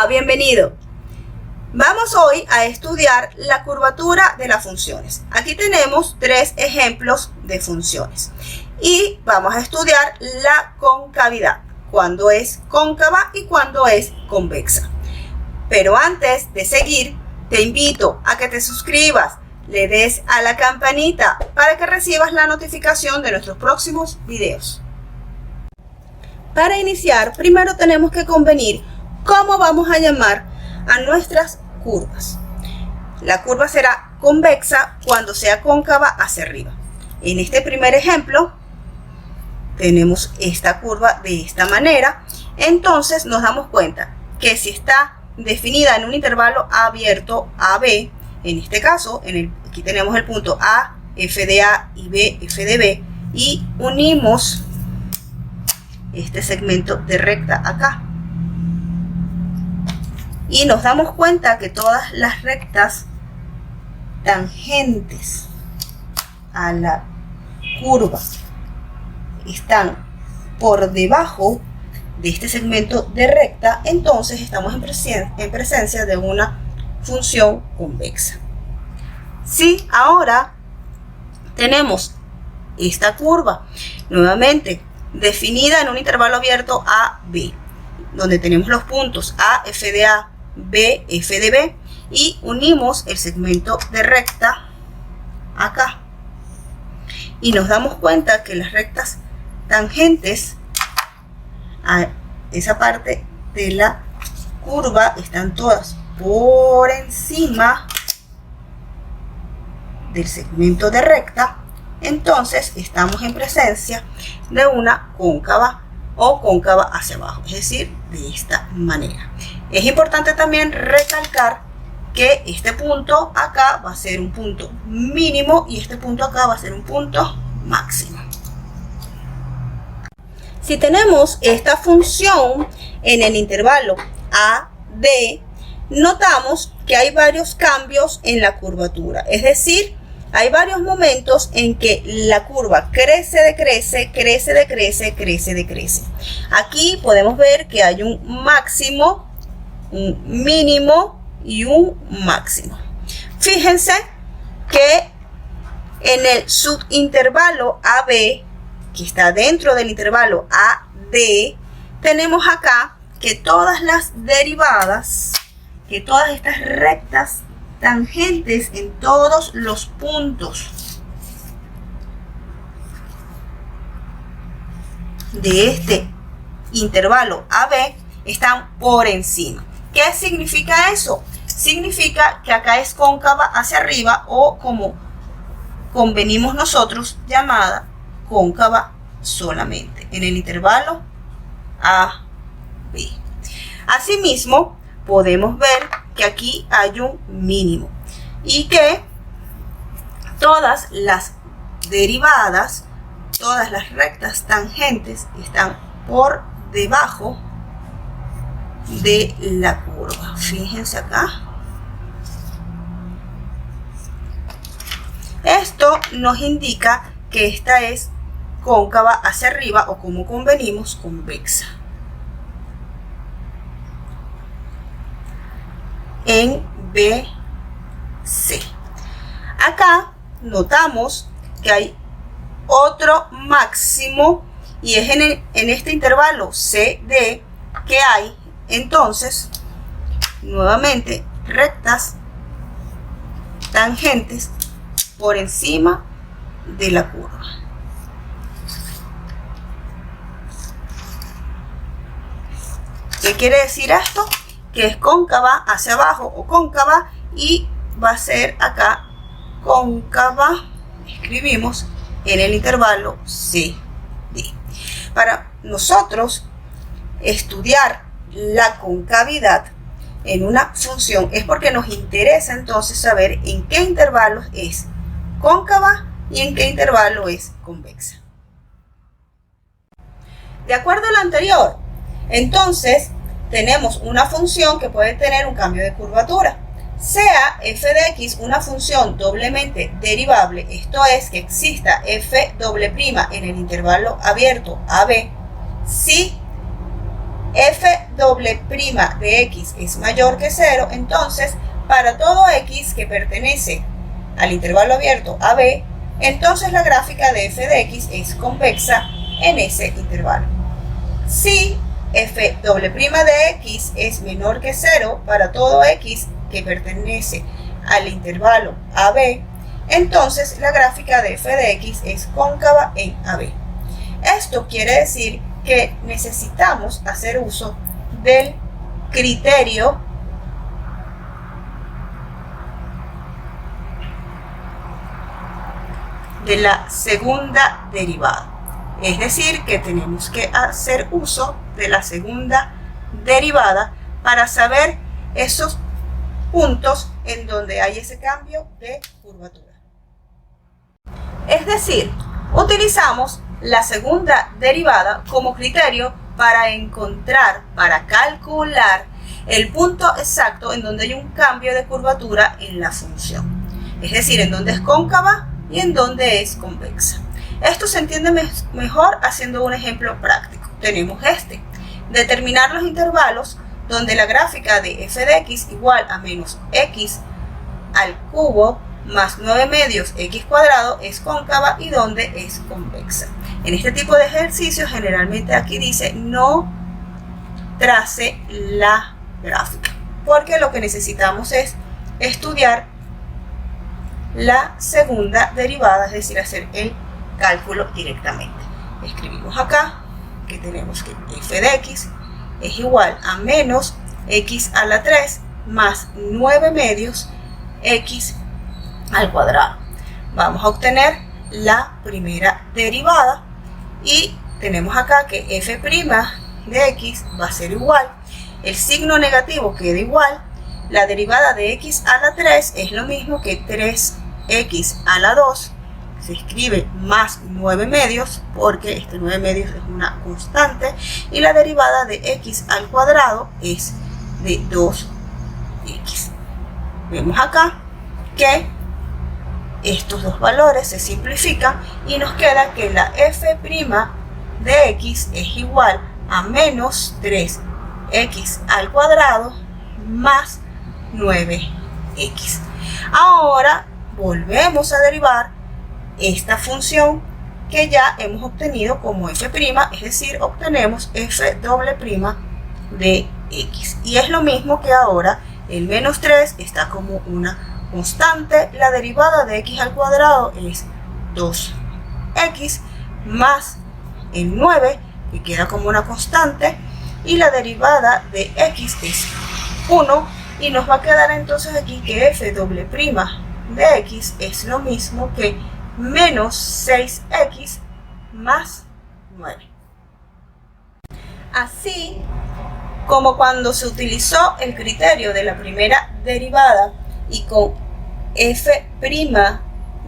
Hola, bienvenido. Vamos hoy a estudiar la curvatura de las funciones. Aquí tenemos tres ejemplos de funciones y vamos a estudiar la concavidad, cuando es cóncava y cuando es convexa. Pero antes de seguir, te invito a que te suscribas, le des a la campanita para que recibas la notificación de nuestros próximos videos. Para iniciar, primero tenemos que convenir cómo vamos a llamar a nuestras curvas. La curva será convexa cuando sea cóncava hacia arriba. En este primer ejemplo, tenemos esta curva de esta manera. Entonces nos damos cuenta que si está definida en un intervalo abierto AB, en este caso, aquí tenemos el punto A, F de A y B, F de B, y unimos este segmento de recta acá. Y nos damos cuenta que todas las rectas tangentes a la curva están por debajo de este segmento de recta, entonces estamos en presencia de una función convexa. Si ahora tenemos esta curva nuevamente definida en un intervalo abierto AB, donde tenemos los puntos A, F de A, B, F de B, y unimos el segmento de recta acá, y nos damos cuenta que las rectas tangentes a esa parte de la curva están todas por encima del segmento de recta. Entonces estamos en presencia de una cóncava o cóncava hacia abajo, es decir, de esta manera. Es importante también recalcar que este punto acá va a ser un punto mínimo y este punto acá va a ser un punto máximo. Si tenemos esta función en el intervalo AD, notamos que hay varios cambios en la curvatura, es decir, hay varios momentos en que la curva crece, decrece, crece, decrece, crece, decrece. Aquí podemos ver que hay un máximo, un mínimo y un máximo. Fíjense que en el subintervalo AB, que está dentro del intervalo AD, tenemos acá que todas las derivadas, que todas estas rectas tangentes en todos los puntos de este intervalo AB están por encima. ¿Qué significa eso? Significa que acá es cóncava hacia arriba, o como convenimos nosotros, llamada cóncava solamente en el intervalo AB. Asimismo, podemos ver que aquí hay un mínimo y que todas las derivadas, todas las rectas tangentes están por debajo de la curva. Fíjense acá. Esto nos indica que esta es cóncava hacia arriba, o como convenimos, convexa. En BC. Acá notamos que hay otro máximo y es en este intervalo CD que hay entonces nuevamente rectas tangentes por encima de la curva. ¿Qué quiere decir esto? Que es cóncava hacia abajo o cóncava, y va a ser acá cóncava, escribimos en el intervalo CD. Para nosotros estudiar la concavidad en una función es porque nos interesa entonces saber en qué intervalos es cóncava y en qué intervalo es convexa. De acuerdo a lo anterior, entonces tenemos una función que puede tener un cambio de curvatura. Sea f de x una función doblemente derivable, esto es que exista f doble prima en el intervalo abierto AB, si f doble prima de x es mayor que 0, entonces para todo x que pertenece al intervalo abierto AB, entonces la gráfica de f de x es convexa en ese intervalo. Si f doble prima de x es menor que 0 para todo x que pertenece al intervalo AB, entonces la gráfica de f de x es cóncava en AB. Esto quiere decir que necesitamos hacer uso del criterio de la segunda derivada. Es decir, que tenemos que hacer uso de la segunda derivada para saber esos puntos en donde hay ese cambio de curvatura. Es decir, utilizamos la segunda derivada como criterio para encontrar, para calcular el punto exacto en donde hay un cambio de curvatura en la función. Es decir, en donde es cóncava y en donde es convexa. Esto se entiende mejor haciendo un ejemplo práctico. Tenemos determinar los intervalos donde la gráfica de f de x igual a menos x al cubo más 9 medios x cuadrado es cóncava y donde es convexa. En este tipo de ejercicios generalmente aquí dice no trace la gráfica, porque lo que necesitamos es estudiar la segunda derivada, es decir, hacer el cálculo directamente. Escribimos acá que tenemos que f de x es igual a menos x a la 3 más 9 medios x al cuadrado. Vamos a obtener la primera derivada y tenemos acá que f' de x va a ser igual, el signo negativo queda igual, la derivada de x a la 3 es lo mismo que 3x a la 2, se escribe más 9 medios porque este 9 medios es una constante y la derivada de x al cuadrado es de 2x. Vemos acá que estos dos valores se simplifican y nos queda que la f' de x es igual a menos 3x al cuadrado más 9x. Ahora volvemos a derivar esta función que ya hemos obtenido como f', es decir, obtenemos f doble prima de x. Y es lo mismo que ahora el menos 3 está como una constante, la derivada de x al cuadrado es 2x más el 9 que queda como una constante y la derivada de x es 1 y nos va a quedar entonces aquí que f doble prima de x es lo mismo que menos 6x más 9. Así como cuando se utilizó el criterio de la primera derivada y con f'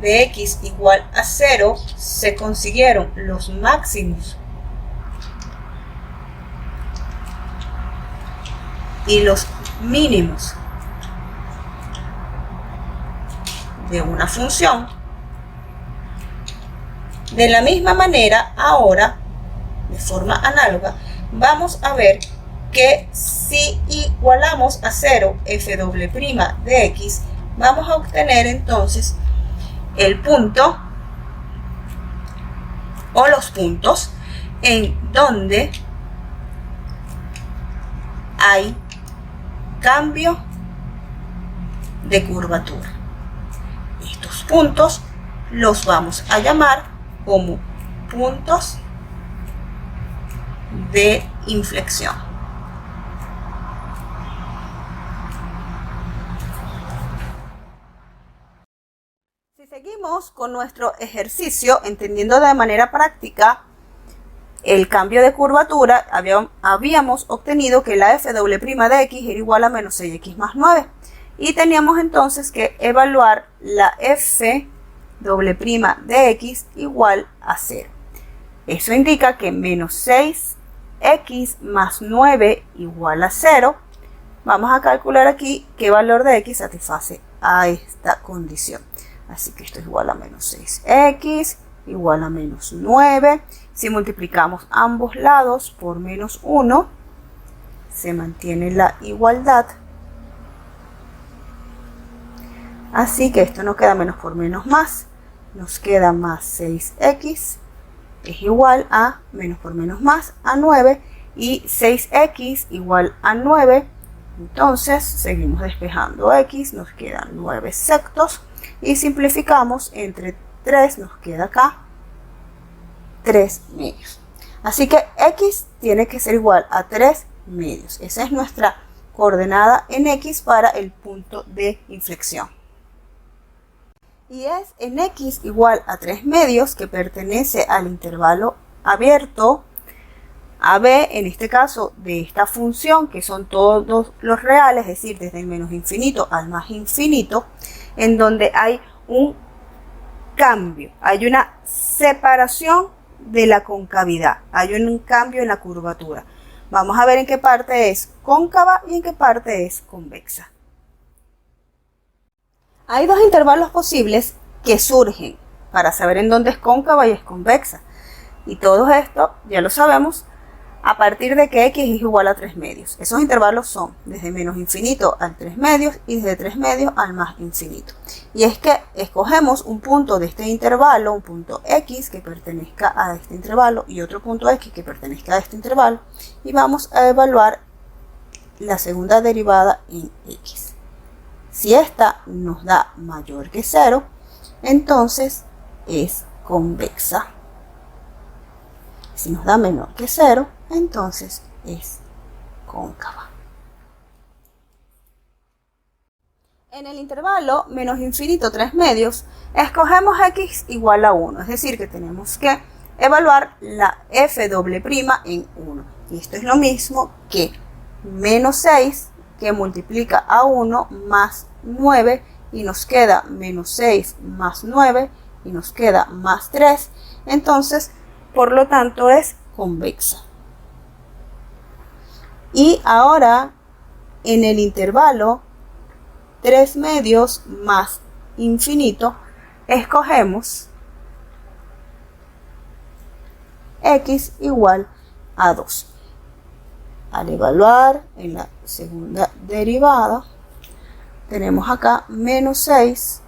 de x igual a 0 se consiguieron los máximos y los mínimos de una función, de la misma manera ahora, de forma análoga, vamos a ver que si igualamos a 0 f doble prima de x, vamos a obtener entonces el punto o los puntos en donde hay cambio de curvatura. Estos puntos los vamos a llamar como puntos de inflexión. Seguimos con nuestro ejercicio entendiendo de manera práctica el cambio de curvatura. Habíamos obtenido que la f doble prima de x era igual a menos 6x más 9 y teníamos entonces que evaluar la f doble prima de x igual a 0. Eso indica que menos 6x más 9 igual a 0. Vamos a calcular aquí qué valor de x satisface a esta condición. Así que esto es igual a menos 6x igual a menos 9. Si multiplicamos ambos lados por menos 1, se mantiene la igualdad. Así que esto no queda menos por menos más. Nos queda más 6x es igual a menos por menos más a 9 y 6x igual a 9. Entonces seguimos despejando x, nos quedan 9 sectos y simplificamos entre 3, nos queda acá 3 medios. Así que x tiene que ser igual a 3 medios. Esa es nuestra coordenada en x para el punto de inflexión. Y es en x igual a 3 medios que pertenece al intervalo abierto AB, en este caso de esta función, que son todos los reales, es decir, desde el menos infinito al más infinito, en donde hay un cambio, hay una separación de la concavidad, hay un cambio en la curvatura. Vamos a ver en qué parte es cóncava y en qué parte es convexa. Hay dos intervalos posibles que surgen para saber en dónde es cóncava y es convexa. Y todo esto ya lo sabemos a partir de que x es igual a 3 medios. Esos intervalos son desde menos infinito al 3 medios y desde 3 medios al más infinito. Y es que escogemos un punto de este intervalo, un punto x que pertenezca a este intervalo y otro punto x que pertenezca a este intervalo, y vamos a evaluar la segunda derivada en x. Si esta nos da mayor que 0, entonces es convexa. Si nos da menor que 0, entonces es cóncava. En el intervalo menos infinito 3 medios, escogemos x igual a 1, es decir, que tenemos que evaluar la f doble prima en 1. Y esto es lo mismo que menos 6, que multiplica a 1 más 9, y nos queda menos 6 más 9, y nos queda más 3. Entonces, por lo tanto, es convexa. Y ahora, en el intervalo 3 medios más infinito, escogemos x igual a 2. Al evaluar en la segunda derivada, tenemos acá menos 6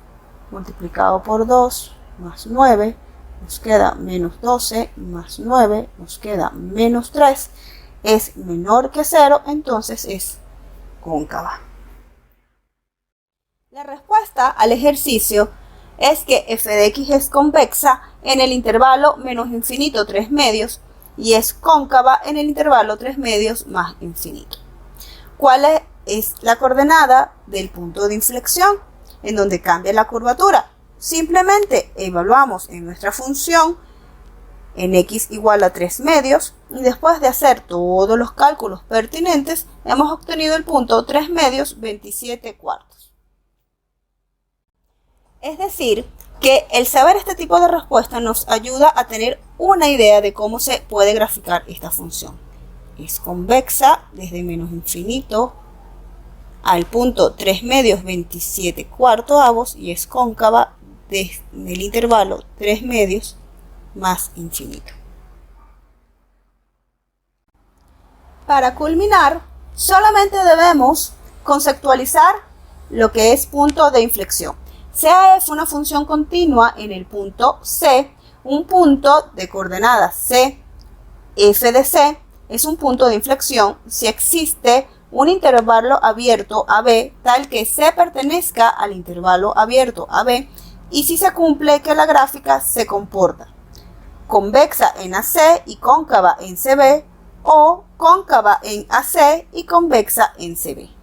multiplicado por 2 más 9, nos queda menos 12 más 9, nos queda menos 3, es menor que 0, entonces es cóncava. La respuesta al ejercicio es que f de x es convexa en el intervalo menos infinito 3 medios y es cóncava en el intervalo 3 medios más infinito. ¿Cuál es la coordenada del punto de inflexión en donde cambia la curvatura? Simplemente evaluamos en nuestra función en x igual a 3 medios y después de hacer todos los cálculos pertinentes hemos obtenido el punto 3 medios 27 cuartos. Es decir, que el saber este tipo de respuesta nos ayuda a tener una idea de cómo se puede graficar esta función. Es convexa desde menos infinito al punto 3 medios 27 cuartos y es cóncava desde el intervalo 3 medios más infinito. Para culminar, solamente debemos conceptualizar lo que es punto de inflexión. Sea f una función continua en el punto C, un punto de coordenada C, f de C, es un punto de inflexión si existe un intervalo abierto AB tal que C pertenezca al intervalo abierto AB y si se cumple que la gráfica se comporta convexa en AC y cóncava en CB o cóncava en AC y convexa en CB.